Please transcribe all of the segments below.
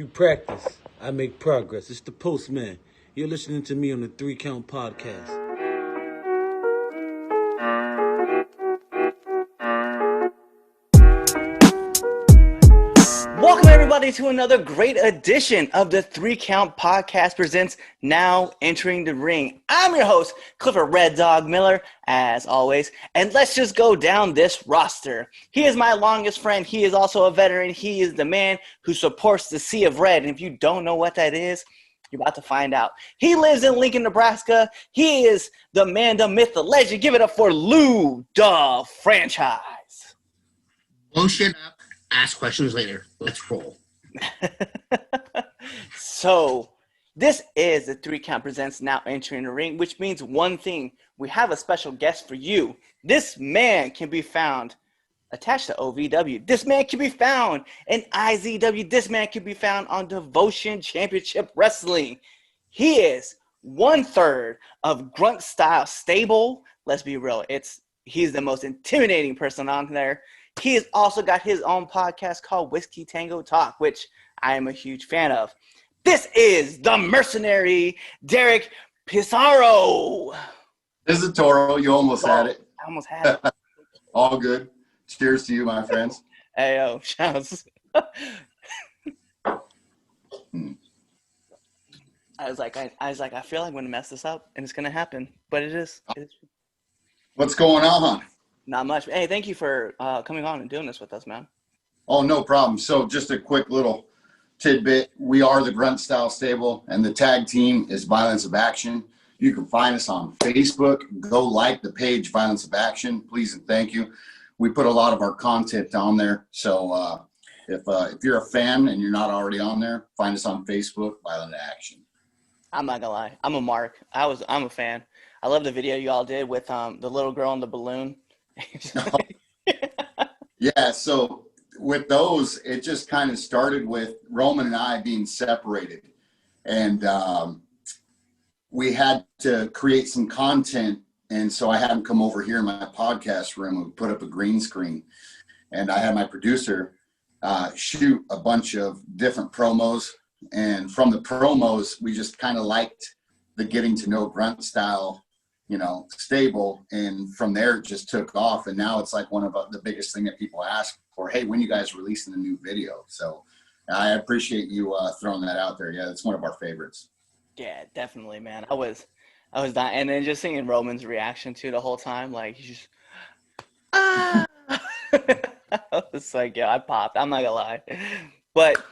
You practice, I make progress. It's the Postman. You're listening to me on the 3 Count Podcast. Welcome everybody to another great edition of the 3 Count Podcast presents Now Entering the Ring. I'm your host, Clifford Red Dog Miller, as always, and let's just go down this roster. He is my longest friend. He is also a veteran. He is the man who supports the Sea of Red, and if you don't know what that is, you're about to find out. He lives in Lincoln, Nebraska. He is the man, the myth, the legend. Give it up for Lou the Franchise. Blow shit up. Ask questions later. Let's roll. So, this is the 3 Count Presents Now Entering the Ring, which means one thing. We have a special guest for you. This man can be found attached to OVW. This man can be found in IZW. This man can be found on Devotion Championship Wrestling. He is 1/3 of Grunt Style Stable. Let's be real. He's the most intimidating person on there. He has also got his own podcast called Whiskey Tango Talk, which I am a huge fan of. This is the Mercenary, Derek Pizarro. This is Toro. You almost had it. I almost had it. All good. Cheers to you, my friends. Hey, yo, shouts. I was like, I feel like I'm going to mess this up, and it's going to happen, but it is. What's going on? Not much. Hey, thank you for coming on and doing this with us, man. Oh, no problem. So just a quick little tidbit. We are the Grunt Style Stable, and the tag team is Violence of Action. You can find us on Facebook. Go like the page Violence of Action, please and thank you. We put a lot of our content on there. So if you're a fan and you're not already on there, find us on Facebook, Violent Action. I'm not gonna lie. I'm a mark. I'm a fan. I love the video you all did with the little girl and the balloon. Yeah, so with those, it just kind of started with Roman and I being separated. And we had to create some content. And so I had him come over here in my podcast room and put up a green screen. And I had my producer shoot a bunch of different promos. And from the promos, we just kind of liked the getting to know Grunt Style, stable. And from there, it just took off. And now it's like one of the biggest thing that people ask for. Hey, when you guys releasing a new video? So I appreciate you throwing that out there. Yeah, it's one of our favorites. Yeah, definitely, man. I was dying. And then just seeing Roman's reaction to the whole time, like, he's just, ah! I was like, yeah, I popped. I'm not gonna lie. But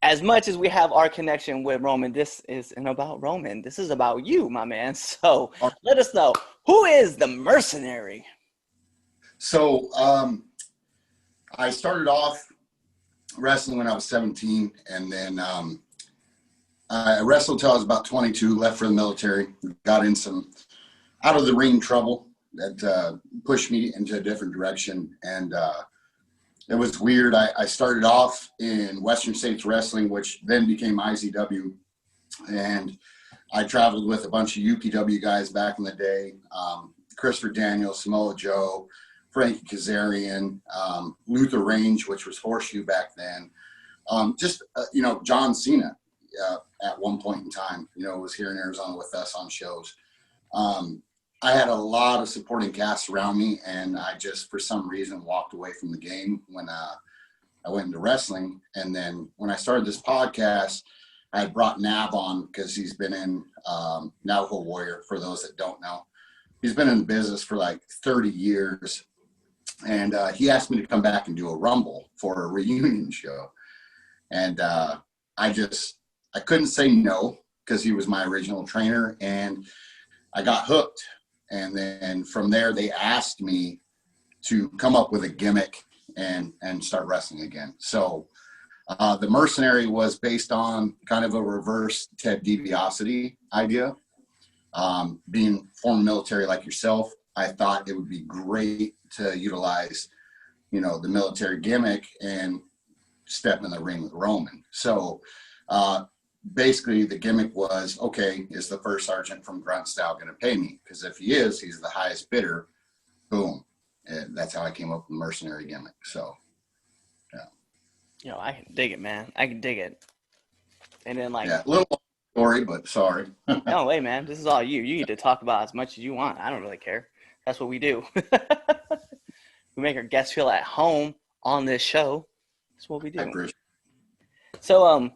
as much as we have our connection with Roman, this isn't about Roman. This is about you, my man. So let us know, who is the Mercenary? So I started off wrestling when I was 17, and then I wrestled till I was about 22, left for the military, got in some out of the ring trouble that pushed me into a different direction. And it was weird. I started off in Western States Wrestling, which then became IZW. And I traveled with a bunch of UPW guys back in the day. Christopher Daniels, Samoa Joe, Frankie Kazarian, Luther Range, which was Horseshoe back then. John Cena at one point in time, was here in Arizona with us on shows. I had a lot of supporting cast around me, and I just, for some reason, walked away from the game when I went into wrestling. And then when I started this podcast, I had brought Nav on because he's been in Navajo Warrior, for those that don't know. He's been in the business for like 30 years. And he asked me to come back and do a Rumble for a reunion show. And I couldn't say no because he was my original trainer, and I got hooked. And then from there, they asked me to come up with a gimmick and start wrestling again. So the Mercenary was based on kind of a reverse Ted DiBiase idea. Being former military like yourself, I thought it would be great to utilize, the military gimmick and step in the ring with Roman. So basically the gimmick was, okay, is the first sergeant from Grunt Style going to pay me? Because if he is, he's the highest bidder. Boom. And that's how I came up with the Mercenary gimmick. So, yeah. I can dig it, man. I can dig it. And then like, Yeah, a little long story, but sorry. no way, man. This is all you. You need to talk about as much as you want. I don't really care. That's what we do. We make our guests feel at home on this show. That's what we I do. appreciate. So,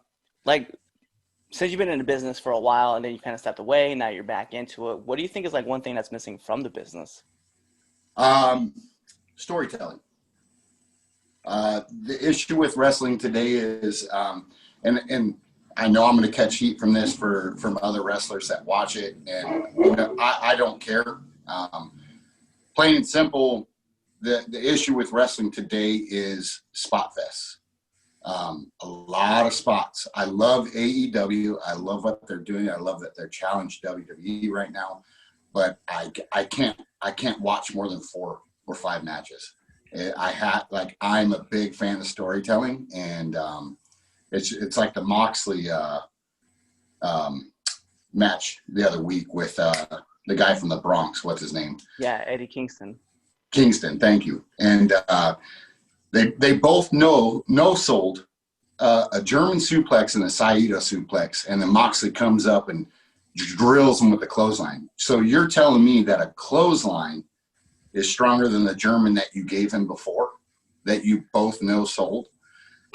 like, since you've been in the business for a while and then you kind of stepped away, now you're back into it. What do you think is like one thing that's missing from the business? Storytelling. The issue with wrestling today is, and I know I'm going to catch heat from this from other wrestlers that watch it, and I don't care. Plain and simple, the issue with wrestling today is spot fests. A lot of spots. I love AEW. I love what they're doing. I love that they're challenged WWE right now, but I can't watch more than 4 or 5 matches. I'm a big fan of storytelling, and it's like the Moxley match the other week with the guy from the Bronx. What's his name? Yeah, Eddie Kingston. Kingston. Thank you. And they both sold a German suplex and a Saito suplex, and then Moxley comes up and drills him with a clothesline. So you're telling me that a clothesline is stronger than the German that you gave him before, that you both sold?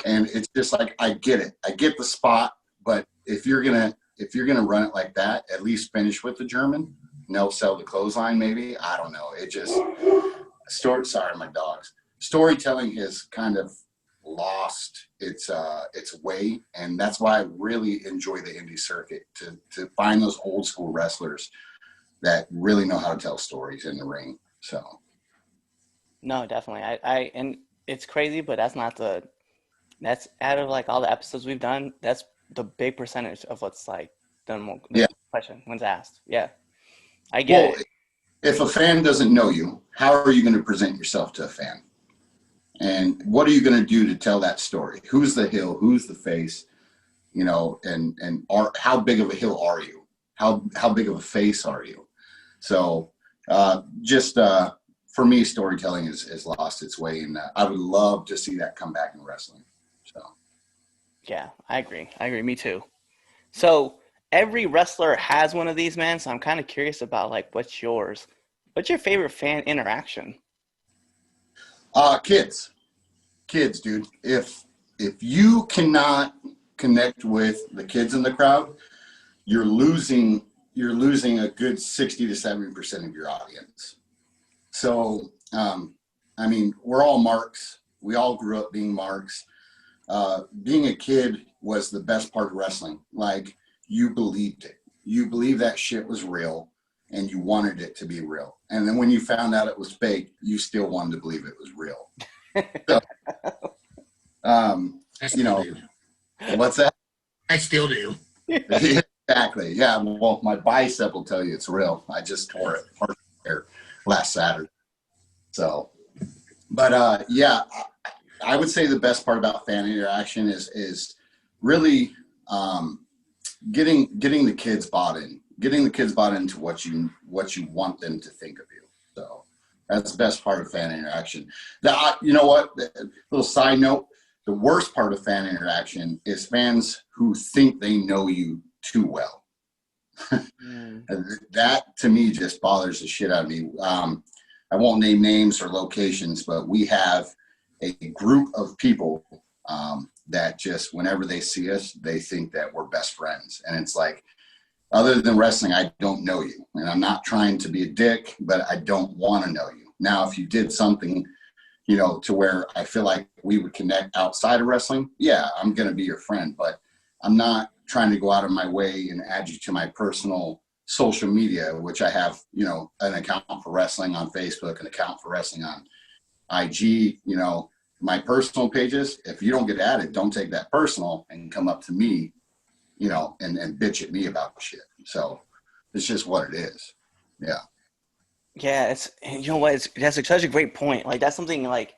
And it's just like, I get it. I get the spot, but if you're gonna run it like that, at least finish with the German. No, sell the clothesline maybe. I don't know. It just sorry, my dogs. Storytelling has kind of lost its way, and that's why I really enjoy the indie circuit, to find those old school wrestlers that really know how to tell stories in the ring. So No, definitely. I and it's crazy, but that's out of like all the episodes we've done, that's the big percentage of what's like done. yeah. Question when's asked. Yeah, I get Well, it. if a fan doesn't know you, how are you going to present yourself to a fan? And what are you going to do to tell that story? Who's the heel? Who's the face? How big of a heel are you? How big of a face are you? So for me, storytelling has lost its way, and I would love to see that come back in wrestling. So Yeah, I agree. Me too. So every wrestler has one of these, man. So I'm kind of curious about like what's yours? What's your favorite fan interaction? Kids, dude. If you cannot connect with the kids in the crowd, you're losing a good 60 to 70% of your audience. So, we're all marks. We all grew up being marks. Being a kid was the best part of wrestling. Like, you believed it. You believed that shit was real, and you wanted it to be real. And then when you found out it was fake, you still wanted to believe it was real. So, I still do. what's that? I still do. Exactly. Yeah. Well, my bicep will tell you it's real. I just tore it here last Saturday. So, but yeah, I would say the best part about fan interaction is really getting the kids bought into what you want them to think of you. So that's the best part of fan interaction. You know what? Little side note. The worst part of fan interaction is fans who think they know you too well. That to me just bothers the shit out of me. I won't name names or locations, but we have a group of people that just, whenever they see us, they think that we're best friends. And it's like, other than wrestling, I don't know you. And I'm not trying to be a dick, but I don't want to know you. Now, if you did something, to where I feel like we would connect outside of wrestling, yeah, I'm going to be your friend, but I'm not trying to go out of my way and add you to my personal social media, which I have, an account for wrestling on Facebook, an account for wrestling on IG, my personal pages. If you don't get added, don't take that personal and come up to me, and bitch at me about shit. So it's just what it is. Yeah. Yeah, that's such a great point. Like that's something like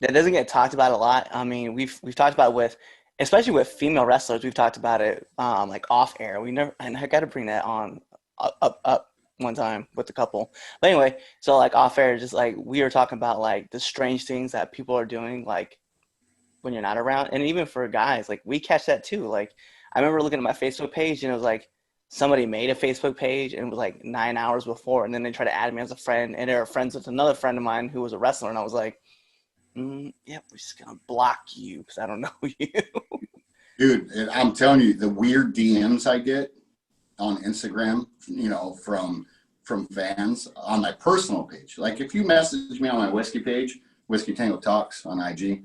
that doesn't get talked about a lot. I mean, we've talked about especially with female wrestlers, we've talked about it like off air. And I got to bring that on up one time with a couple. But anyway, so like off air, just like we were talking about like the strange things that people are doing like when you're not around, and even for guys, like we catch that too. Like I remember looking at my Facebook page and it was like somebody made a Facebook page and it was like 9 hours before, and then they tried to add me as a friend, and they were friends with another friend of mine who was a wrestler, and I was like, yep, we're just gonna block you because I don't know you. Dude, and I'm telling you, the weird DMs I get on Instagram, from fans on my personal page. Like if you message me on my whiskey page, Whiskey Tango Talks on IG,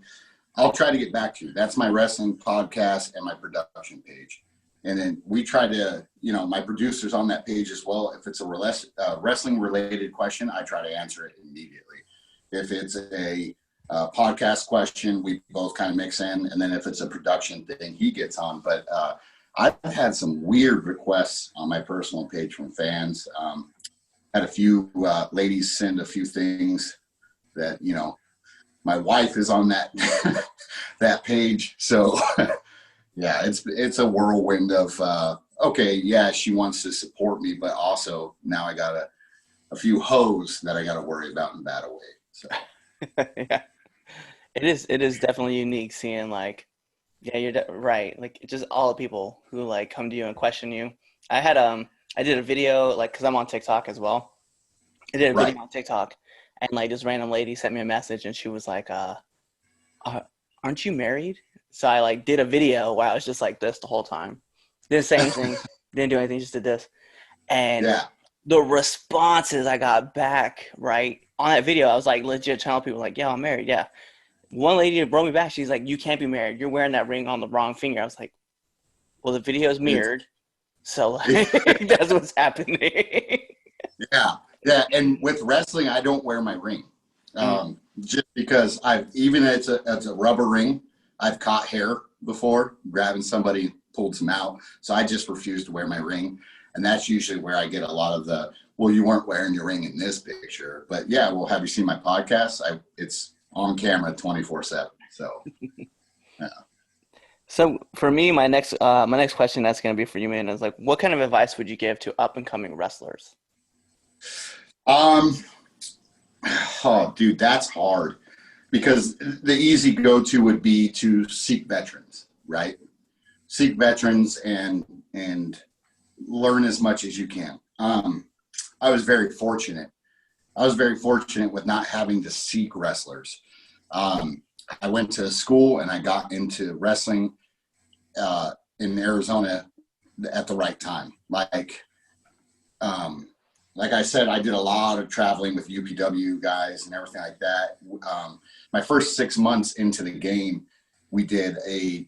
I'll try to get back to you. That's my wrestling podcast and my production page. And then we try to, my producer's on that page as well. If it's a wrestling related question, I try to answer it immediately. If it's a podcast question, we both kind of mix in. And then if it's a production thing, he gets on. But I've had some weird requests on my personal page from fans. Had a few ladies send a few things that, my wife is on that that page. So yeah, it's a whirlwind of okay, yeah, she wants to support me, but also now I got a few hoes that I got to worry about in that way. So Yeah, it is definitely unique seeing like, yeah, you're right. Like just all the people who like come to you and question you. I did a video like because I'm on TikTok as well. I did a right. video on TikTok, and like this random lady sent me a message, and she was like, "Aren't you married?" So I like did a video where I was just like this the whole time. Didn't say anything, didn't do anything, just did this. And Yeah. the responses I got back, right, on that video, I was like legit telling people like, "Yeah, I'm married." Yeah. One lady wrote me back. She's like, "You can't be married. You're wearing that ring on the wrong finger." I was like, "Well, the video is mirrored, so like, that's what's happening." Yeah. Yeah. And with wrestling, I don't wear my ring. Just because even it's a rubber ring, I've caught hair before, grabbing somebody, pulled some out. So I just refuse to wear my ring. And that's usually where I get a lot of well, you weren't wearing your ring in this picture. But yeah, well, have you seen my podcast? It's on camera 24/7. So yeah. So for me, my next question that's going to be for you, man, is like, what kind of advice would you give to up and coming wrestlers? Oh, dude, that's hard because the easy go-to would be to seek veterans, right? Seek veterans and learn as much as you can. I was very fortunate. With not having to seek wrestlers. I went to school and I got into wrestling in Arizona at the right time. Like I said, I did a lot of traveling with UPW guys and everything like that. My first 6 months into the game, we did it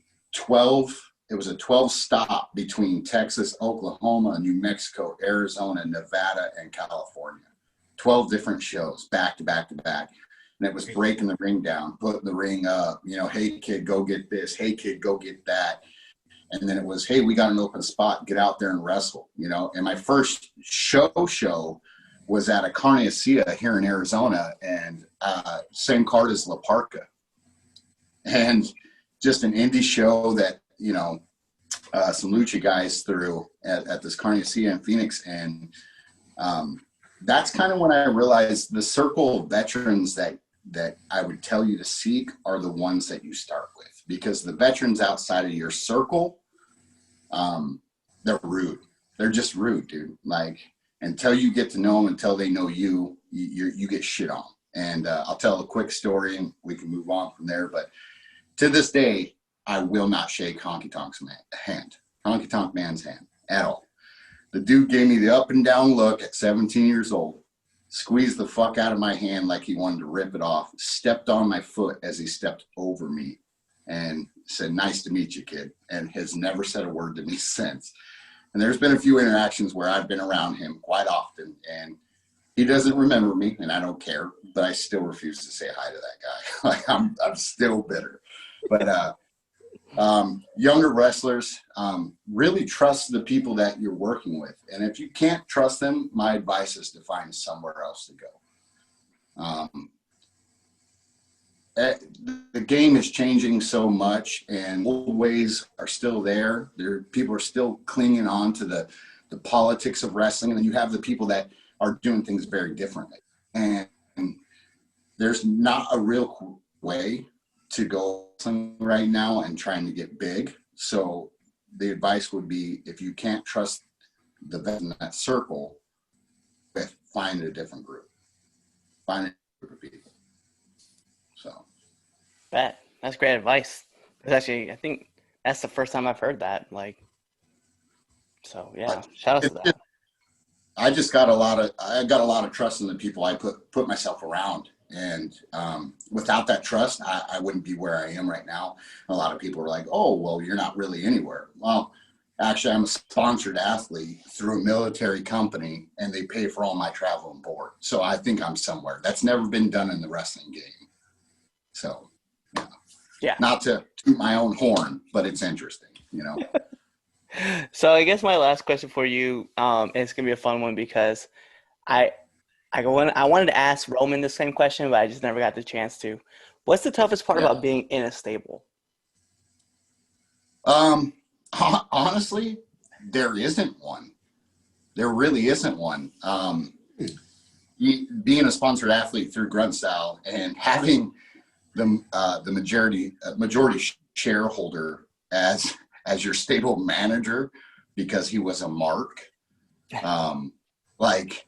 was a 12 stop between Texas, Oklahoma, New Mexico, Arizona, Nevada, and California. 12 different shows back to back to back. And it was breaking the ring down, putting the ring up, hey kid, go get this. Hey kid, go get that. And then it was, hey, we got an open spot, get out there and wrestle, And my first show was at a carne asada here in Arizona, and same card as La Parca. And just an indie show that, some lucha guys threw at this carne asada in Phoenix. And that's kind of when I realized the circle of veterans that I would tell you to seek are the ones that you start with, because the veterans outside of your circle, they're rude. They're just rude, dude. Like, until you get to know them, until they know you, you get shit on. And I'll tell a quick story and we can move on from there. But to this day, I will not shake Honky Tonk's hand, Honky Tonk Man's hand at all. The dude gave me the up and down look at 17 years old, squeezed the fuck out of my hand like he wanted to rip it off, stepped on my foot as he stepped over me, and said, "Nice to meet you, kid," and has never said a word to me since. And there's been a few interactions where I've been around him quite often, and he doesn't remember me, and I don't care, but I still refuse to say hi to that guy. Like, I'm still bitter. But younger wrestlers, really trust the people that you're working with. And if you can't trust them, my advice is to find somewhere else to go. The game is changing so much, and old ways are still there. People are still clinging on to the politics of wrestling, and then you have the people that are doing things very differently. And there's not a real way to go right now and trying to get big. So the advice would be, if you can't trust the vet in that circle, find a different group. Find a group of people. So. Bet. That's great advice. It's actually, I think that's the first time I've heard that. Like, so yeah, shout out to that. I got a lot of trust in the people I put myself around. And without that trust, I wouldn't be where I am right now. A lot of people are like, oh, well, you're not really anywhere. Well, actually, I'm a sponsored athlete through a military company, and they pay for all my travel and board. So I think I'm somewhere. That's never been done in the wrestling game. So, yeah. Not to toot my own horn, but it's interesting, you know. So I guess my last question for you, it's gonna be a fun one because I wanted to ask Roman the same question, but I just never got the chance to. What's the toughest part about being in a stable? Honestly, there isn't one. There really isn't one. Being a sponsored athlete through Grunt Style and having the majority shareholder as your stable manager, because he was a mark, like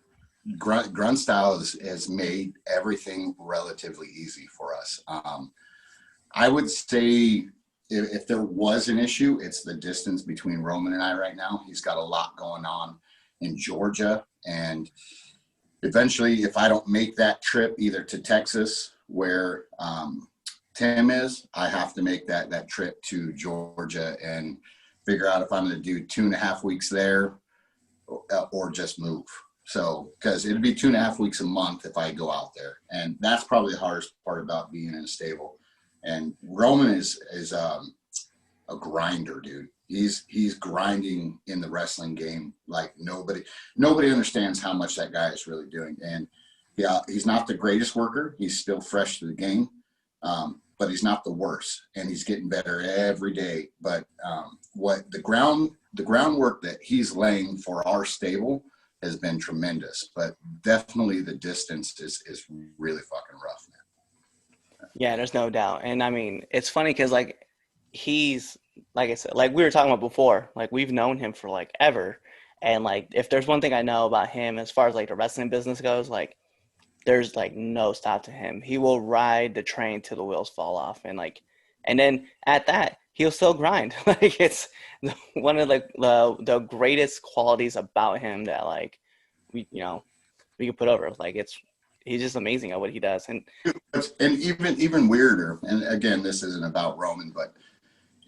Grunt Style has made everything relatively easy for us. I would say if there was an issue, it's the distance between Roman and I right now. He's got a lot going on in Georgia, and eventually, if I don't make that trip either to Texas, where Tim is, I have to make that trip to Georgia and figure out if I'm going to do 2.5 weeks there or just move. So, because it'd be 2.5 weeks a month if I go out there. And that's probably the hardest part about being in a stable. And Roman is a grinder, dude. He's grinding in the wrestling game like nobody understands how much that guy is really doing. And yeah, he's not the greatest worker. He's still fresh to the game, but he's not the worst. And he's getting better every day. But what the groundwork that he's laying for our stable has been tremendous. But definitely the distance is really fucking rough, man. Yeah, there's no doubt. And I mean, it's funny because like he's, like I said, like we were talking about before, like we've known him for like ever. And like if there's one thing I know about him as far as like the wrestling business goes, like there's like no stop to him. He will ride the train till the wheels fall off. And then at that, he'll still grind. Like it's one of like the greatest qualities about him that like we can put over. Like he's just amazing at what he does. And even weirder, and again, this isn't about Roman, but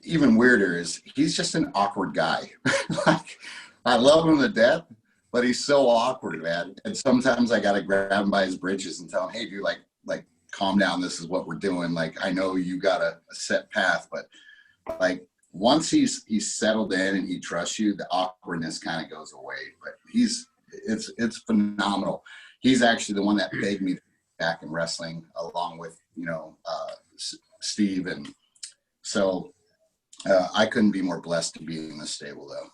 even weirder is he's just an awkward guy. Like I love him to death, but he's so awkward, man. And sometimes I gotta grab him by his britches and tell him, hey dude, like calm down, this is what we're doing. Like I know you got a set path, but like once he's settled in and he trusts you, the awkwardness kind of goes away. But it's phenomenal. He's actually the one that begged me back in wrestling, along with Steve, and so I couldn't be more blessed to be in this stable, though.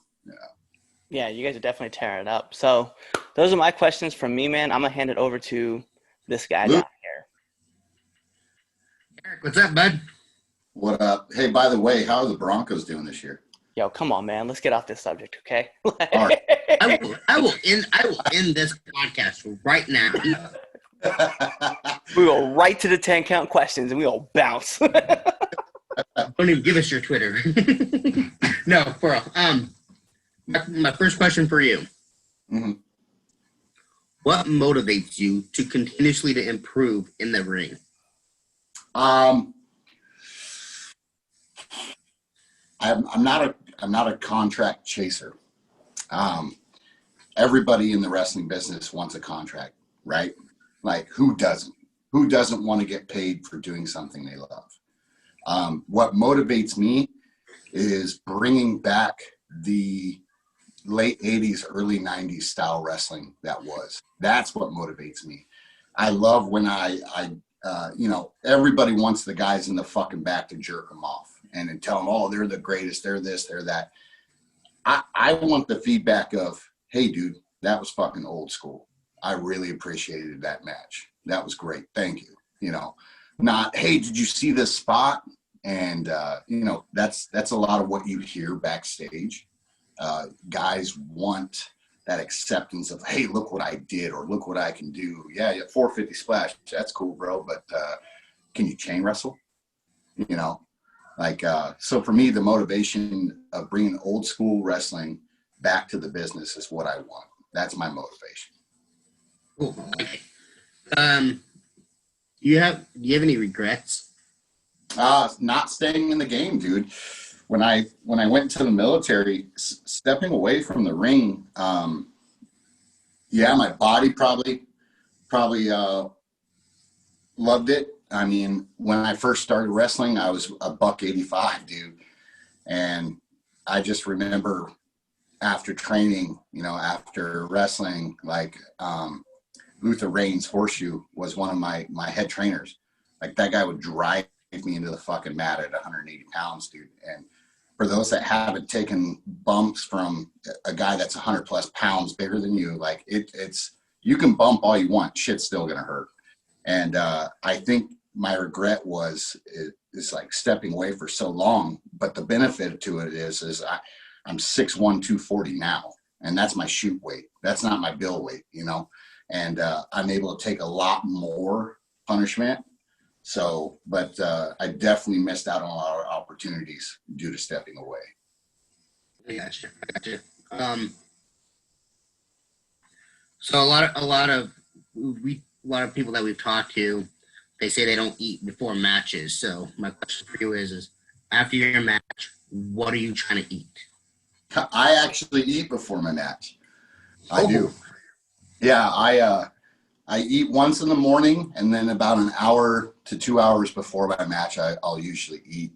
Yeah, you guys are definitely tearing it up. So those are my questions from me, man. I'm gonna hand it over to this guy down here. Eric, what's up, bud? What up? Hey, by the way, how are the Broncos doing this year? Yo, come on, man. Let's get off this subject, okay? All right. I will end this podcast right now. We go right to the 10 count questions and we all bounce. Don't even give us your Twitter. No, for real. My first question for you. Mm-hmm. What motivates you to continuously to improve in the ring? I'm not a contract chaser. Everybody in the wrestling business wants a contract, right? Like who doesn't? Who doesn't want to get paid for doing something they love? What motivates me is bringing back the late 80s, early 90s style wrestling that's what motivates me. I love when everybody wants the guys in the fucking back to jerk them off and tell them, oh, they're the greatest, they're this, they're that. I want the feedback of, hey, dude, that was fucking old school. I really appreciated that match. That was great. Thank you. Not, hey, did you see this spot? And, that's a lot of what you hear backstage. Guys want that acceptance of, hey, look what I did, or look what I can do. Yeah, 450 splash. That's cool, bro. But can you chain wrestle? So for me, the motivation of bringing old school wrestling back to the business is what I want. That's my motivation. Cool. Okay. Do you have any regrets? Not staying in the game, dude. When I went to the military, stepping away from the ring, my body probably loved it. I mean, when I first started wrestling, I was a $185, dude. And I just remember after training, after wrestling, like Luther Reigns Horseshoe was one of my head trainers. Like, that guy would drive me into the fucking mat at 180 pounds, dude. And for those that haven't taken bumps from a guy that's 100 plus pounds bigger than you, like it's you can bump all you want, shit's still gonna hurt. And I think my regret is like stepping away for so long. But the benefit to it is I'm 6'1", 240 now, and that's my shoot weight. That's not my bill weight, And I'm able to take a lot more punishment. So, but I definitely missed out on a lot of opportunities due to stepping away. I gotcha. So a lot of people that we've talked to, they say they don't eat before matches. So my question for you is after your match, what are you trying to eat? I actually eat before my match. I do. Oh. Yeah, I eat once in the morning, and then about an hour to 2 hours before my match, I'll usually eat.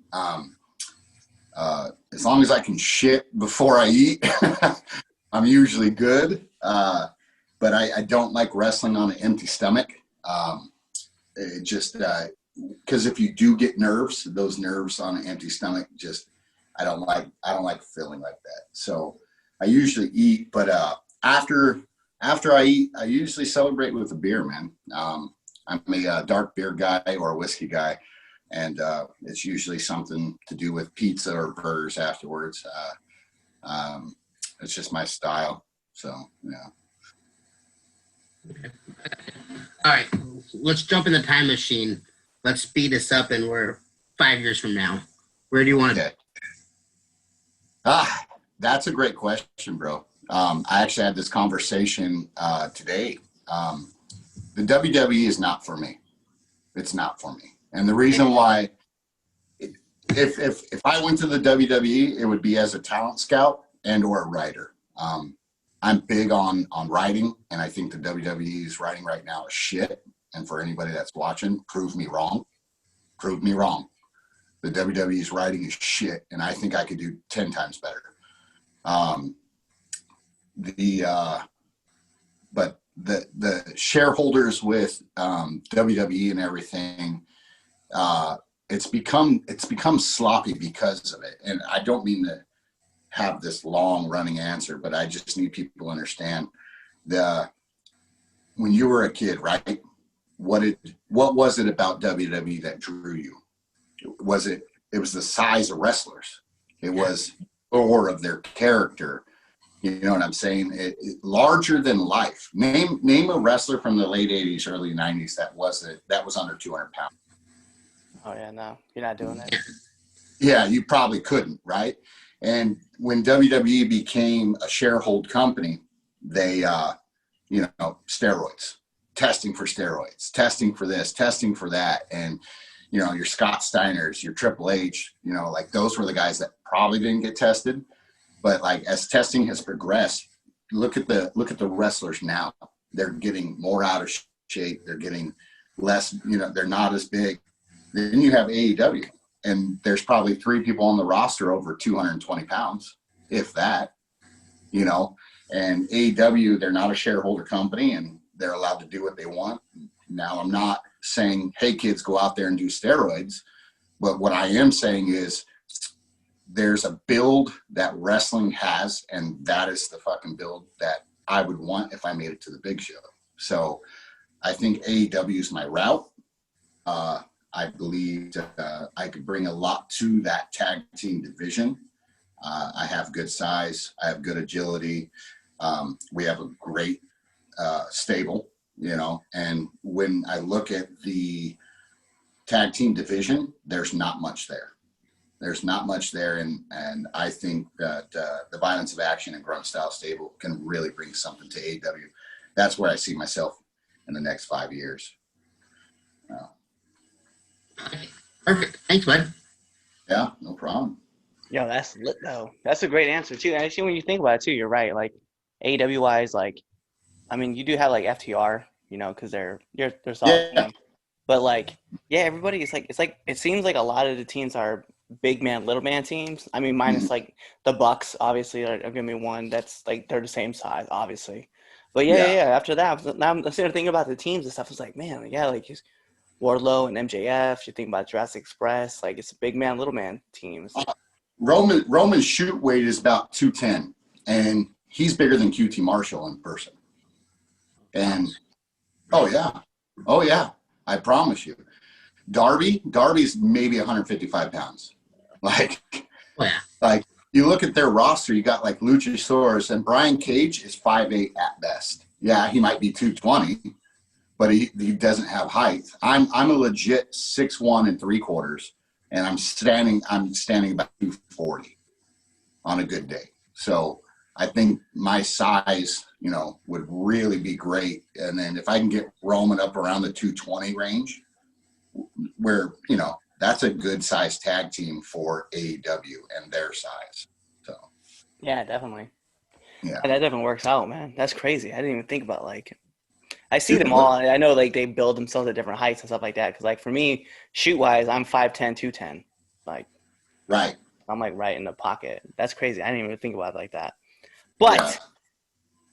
As long as I can shit before I eat, I'm usually good. But I don't like wrestling on an empty stomach. It just because if you do get nerves, those nerves on an empty stomach, I don't like feeling like that. So I usually eat, but after I eat, I usually celebrate with a beer, man. I'm a dark beer guy or a whiskey guy, and it's usually something to do with pizza or burgers afterwards. It's just my style. So, yeah. Okay. All right, let's jump in the time machine. Let's speed this up, and we're 5 years from now. Where do you want to go? That's a great question, bro. I actually had this conversation today. The WWE is not for me. It's not for me. And the reason why, if I went to the WWE, it would be as a talent scout and or a writer. I'm big on writing, and I think the WWE's writing right now is shit. And for anybody that's watching, prove me wrong. Prove me wrong. The WWE's writing is shit, and I think I could do 10 times better. But the shareholders with WWE and everything, it's become sloppy because of it. And I don't mean to have this long running answer, but I just need people to understand when you were a kid, right? What was it about WWE that drew you? It was the size of wrestlers. It was or of their character. You know what I'm saying? It larger than life. Name a wrestler from the late 80s, early 90s that was under 200 pounds. Oh yeah, no, you're not doing that. Yeah, you probably couldn't, right? And when WWE became a sharehold company, they, steroids, testing for steroids, testing for this, testing for that. And, your Scott Steiners, your Triple H, like those were the guys that probably didn't get tested. But like as testing has progressed, look at the wrestlers now. They're getting more out of shape. They're getting less, they're not as big. Then you have AEW. And there's probably 3 people on the roster over 220 pounds, if that, and AEW, they're not a shareholder company and they're allowed to do what they want. Now, I'm not saying, hey, kids, go out there and do steroids. But what I am saying is there's a build that wrestling has, and that is the fucking build that I would want if I made it to the big show. So I think AEW is my route. I believe I could bring a lot to that tag team division. I have good size. I have good agility. We have a great stable, you know, and when I look at the tag team division, there's not much there. There's not much there, and I think that the Violence of Action and Grunt Style stable can really bring something to AEW. That's where I see myself in the next 5 years. Perfect. Thanks, bud. Yeah, no problem. Yo, that's lit though. That's a great answer too. And actually, when you think about it too, you're right. Like AEW wise, like I mean, you do have like FTR, you know, because they're solid Yeah. team. But like, yeah, everybody is like it seems like a lot of the teams are big man, little man teams. I mean, minus like the Bucks, obviously, are gonna be one that's like they're the same size, obviously. But yeah. After that, now I'm starting to think about the teams and stuff. It's like, man, yeah, like Wardlow and MJF. You think about Jurassic Express, like it's big man, little man teams. Roman's shoot weight is about 210, and he's bigger than QT Marshall in person. And oh yeah, I promise you. Darby's maybe 155 pounds. Like, Oh, yeah. like you look at their roster, you got like Luchasaurus, and Brian Cage is 5'8" at best. Yeah, he might be 220, but he doesn't have height. I'm a legit 6'1" and 3/4, and I'm standing about 240 on a good day. So I think my size, you know, would really be great. And then if I can get Roman up around the 220 range, where, you know, that's a good size tag team for AEW and their size. So Yeah, definitely. yeah, And that definitely works out, man. That's crazy. I didn't even think about like I see them all. I know like they build themselves at different heights and stuff like that. Because like for me, shoot wise, I'm 5'10", 210. Like right. I'm like right in the pocket. That's crazy. I didn't even think about it like that. But Yeah.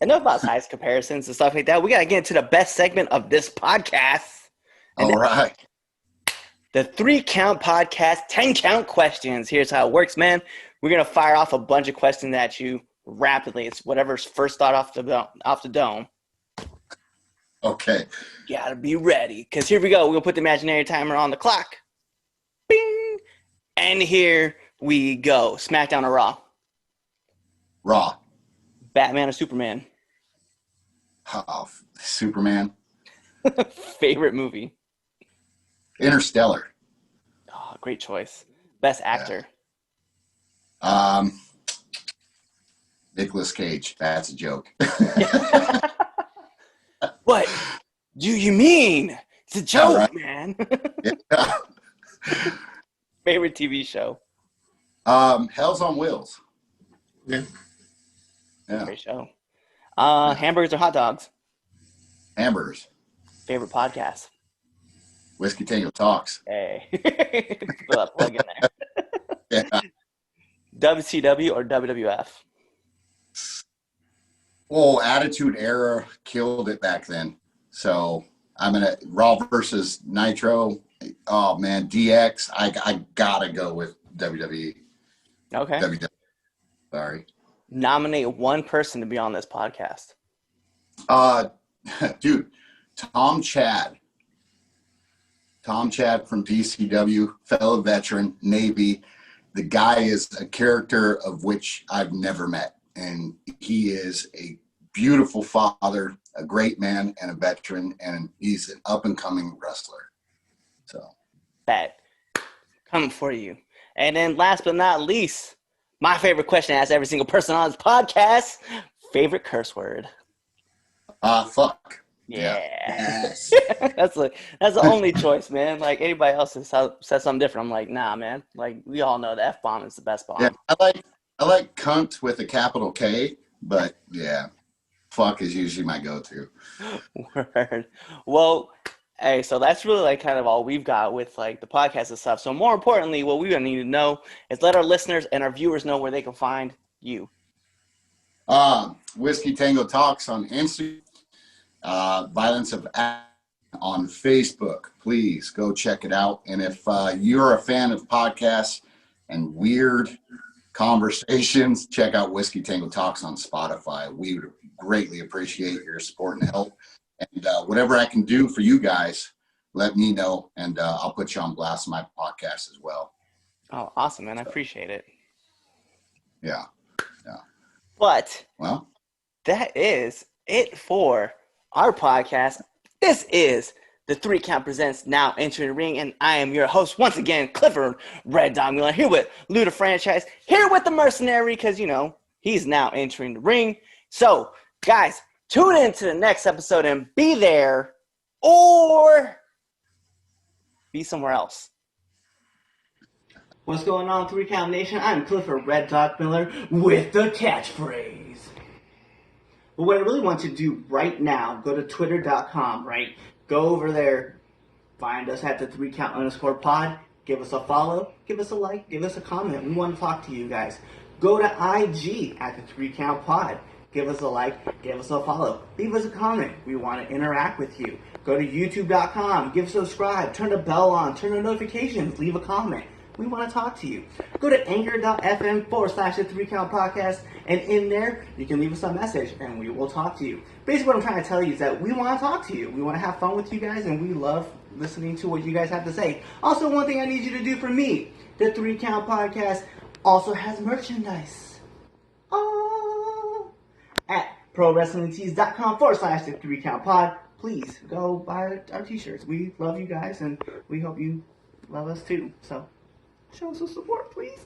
enough about size comparisons and stuff like that. We gotta get into the best segment of this podcast. And All right. the 3 Count Podcast, 10 count questions. Here's how it works, man. We're gonna fire off a bunch of questions at you rapidly. It's whatever's first thought off the dome. Okay. Gotta be ready. Because here we go. We're gonna put the imaginary timer on the clock. Bing! And here we go. SmackDown or Raw? Raw. Batman or Superman? Oh, Superman. Favorite movie? Interstellar. Oh, great choice. Best actor? Nicolas Cage. That's a joke. What do you mean? It's a joke, right. man. Yeah. Favorite TV show? Hell's on Wheels. Yeah. Yeah. Great show. Hamburgers or hot dogs? Hamburgers. Favorite podcast? Whiskey Tango Talks. Hey. Put that plug in there. Yeah. WCW or WWF? Oh, Attitude Era killed it back then. So I'm gonna Raw versus Nitro. Oh man, DX. I gotta go with WWE. Okay. WWE. Sorry. Nominate one person to be on this podcast. Dude, Tom Chad from DCW, fellow veteran, Navy. The guy is a character of which I've never met. And he is a beautiful father, a great man, and a veteran, and he's an up-and-coming wrestler. So Bet. Coming for you. And then last but not least, my favorite question I ask every single person on this podcast. Favorite curse word? Fuck. Yeah. Yes. that's the only choice, man. Like anybody else has said something different. I'm like, nah, man. Like we all know the F-bomb is the best bomb. Yeah, I like cunt with a capital K, but yeah, fuck is usually my go-to. Word. Well, hey, so that's really like kind of all we've got with like the podcast and stuff. So more importantly, what we need to know is let our listeners and our viewers know where they can find you. Whiskey Tango Talks on Instagram, Violence of Action on Facebook. Please go check it out. And if you're a fan of podcasts and weird conversations, check out Whiskey Tango Talks on Spotify. We would greatly appreciate your support and help. And whatever I can do for you guys, let me know, and I'll put you on blast in my podcast as well. Oh, awesome, man. I appreciate it. Yeah. But Well, that is it for our podcast. This is the 3 Count Presents Now Entering the Ring, and I am your host once again, Clifford Red Dog Miller, here with Luda Franchise, here with the Mercenary, because, you know, he's now entering the ring. So, guys, tune in to the next episode and be there or be somewhere else. What's going on, 3 Count Nation? I'm Clifford Red Dog Miller with the catchphrase. But what I really want you to do right now, go to twitter.com, right? Go over there, find us at the 3count_pod, give us a follow, give us a like, give us a comment. We want to talk to you guys. Go to IG at the 3countpod. Give us a like, give us a follow, leave us a comment. We want to interact with you. Go to youtube.com, give subscribe, turn the bell on, turn the notifications, leave a comment. We want to talk to you. Go to anchor.fm/the 3Count Podcast, and in there, you can leave us a message, and we will talk to you. Basically, what I'm trying to tell you is that we want to talk to you. We want to have fun with you guys, and we love listening to what you guys have to say. Also, one thing I need you to do for me, the 3Count Podcast also has merchandise. Oh! At prowrestlingtees.com/the 3Count Pod. Please go buy our t-shirts. We love you guys, and we hope you love us too. So, show us some support, please.